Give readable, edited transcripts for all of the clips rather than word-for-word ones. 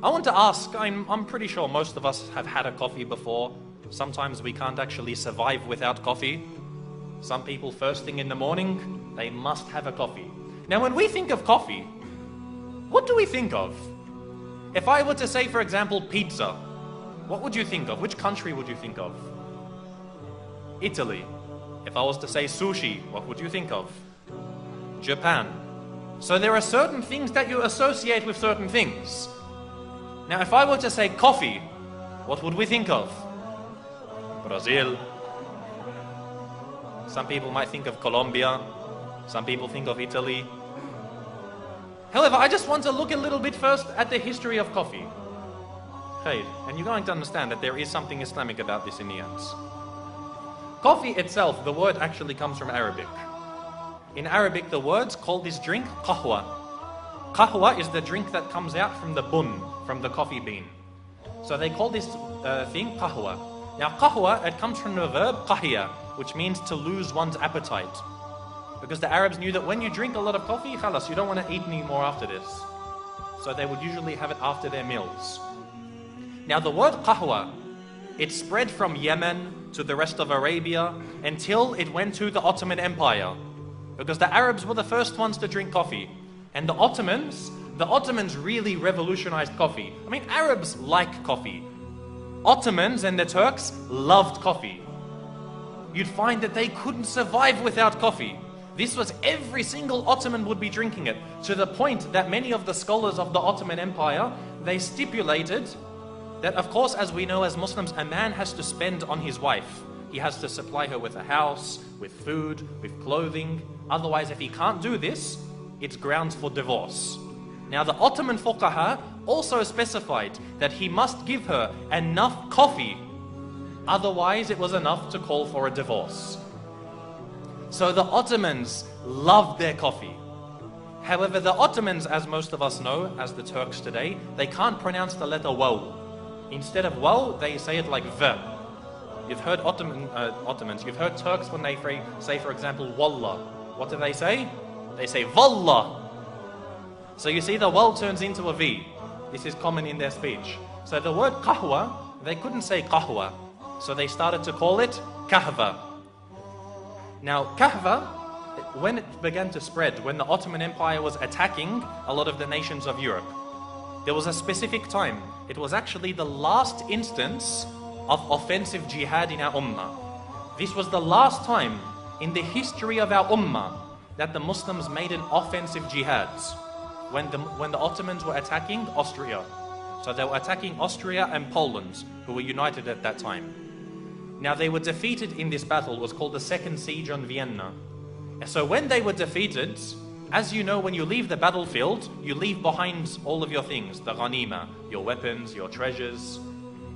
I want to ask, I'm pretty sure most of us have had a coffee before. Sometimes we can't actually survive without coffee. Some people first thing in the morning, they must have a coffee. Now when we think of coffee, what do we think of? If I were to say, for example, pizza, what would you think of? Which country would you think of? Italy. If I was to say sushi, what would you think of? Japan. So there are certain things that you associate with certain things. Now if I were to say coffee, what would we think of? Brazil. Some people might think of Colombia. Some people think of Italy. However, I just want to look a little bit first at the history of coffee. Hey, and you're going to understand that there is something Islamic about this in the end. Coffee itself, the word actually comes from Arabic. In Arabic, the words call this drink qahwa. Qahwa is the drink that comes out from the bun, from the coffee bean. So they call this thing qahwa. Now qahwa, it comes from the verb qahiya, which means to lose one's appetite. Because the Arabs knew that when you drink a lot of coffee, khalas, you don't want to eat any more after this. So they would usually have it after their meals. Now the word qahwa, it spread from Yemen to the rest of Arabia until it went to the Ottoman Empire. Because the Arabs were the first ones to drink coffee. And the Ottomans really revolutionized coffee. I mean, Arabs like coffee. Ottomans and the Turks loved coffee. You'd find that they couldn't survive without coffee. This was every single Ottoman would be drinking it, to the point that many of the scholars of the Ottoman Empire, they stipulated that, of course, as we know as Muslims, a man has to spend on his wife. He has to supply her with a house, with food, with clothing. Otherwise, if he can't do this, it's grounds for divorce. Now, the Ottoman fuqaha also specified that he must give her enough coffee. Otherwise, it was enough to call for a divorce. So the Ottomans loved their coffee. However, the Ottomans, as most of us know, as the Turks today, they can't pronounce the letter waw. Instead of waw, they say it like v. You've heard Ottomans, you've heard Turks when they say, for example, wallah. What do they say? They say wallah. So you see the waw turns into a v. This is common in their speech. So the word qahwa, they couldn't say qahwa. So they started to call it kahva. Now, kahva, when it began to spread, when the Ottoman Empire was attacking a lot of the nations of Europe, there was a specific time. It was actually the last instance of offensive jihad in our ummah. This was the last time in the history of our ummah that the Muslims made an offensive jihad, when the Ottomans were attacking Austria. So they were attacking Austria and Poland, who were united at that time. Now they were defeated in this battle. It was called the Second Siege on Vienna. So when they were defeated, as you know, when you leave the battlefield, you leave behind all of your things, the ghanima, your weapons, your treasures.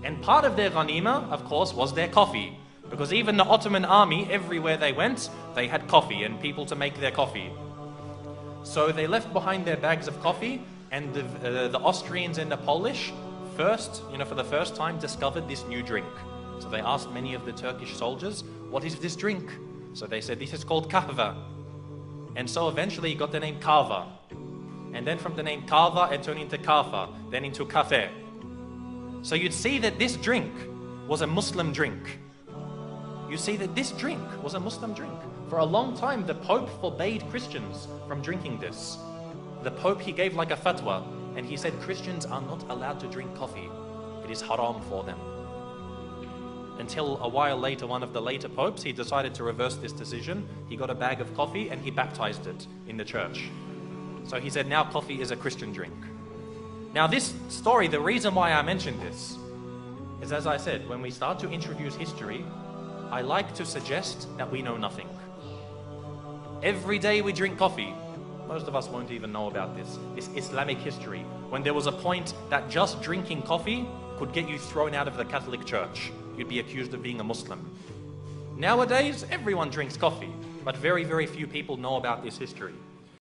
And part of their ghanima, of course, was their coffee. Because even the Ottoman army, everywhere they went, they had coffee and people to make their coffee. So they left behind their bags of coffee, and the Austrians and the Polish for the first time discovered this new drink. So they asked many of the Turkish soldiers, what is this drink? So they said, this is called kahva. And so eventually it got the name kava. And then from the name kava, it turned into kafa, then into kafe. So you'd see that this drink was a Muslim drink. You see that this drink was a Muslim drink. For a long time, the Pope forbade Christians from drinking this. The Pope, he gave like a fatwa, and he said Christians are not allowed to drink coffee. It is haram for them. Until a while later, one of the later popes, he decided to reverse this decision. He got a bag of coffee and he baptized it in the church. So he said now coffee is a Christian drink. Now this story, the reason why I mentioned this is, as I said, when we start to introduce history, I like to suggest that we know nothing. Every day we drink coffee. Most of us won't even know about this Islamic history, when there was a point that just drinking coffee could get you thrown out of the Catholic Church. You'd be accused of being a Muslim. Nowadays, everyone drinks coffee, but very, very few people know about this history.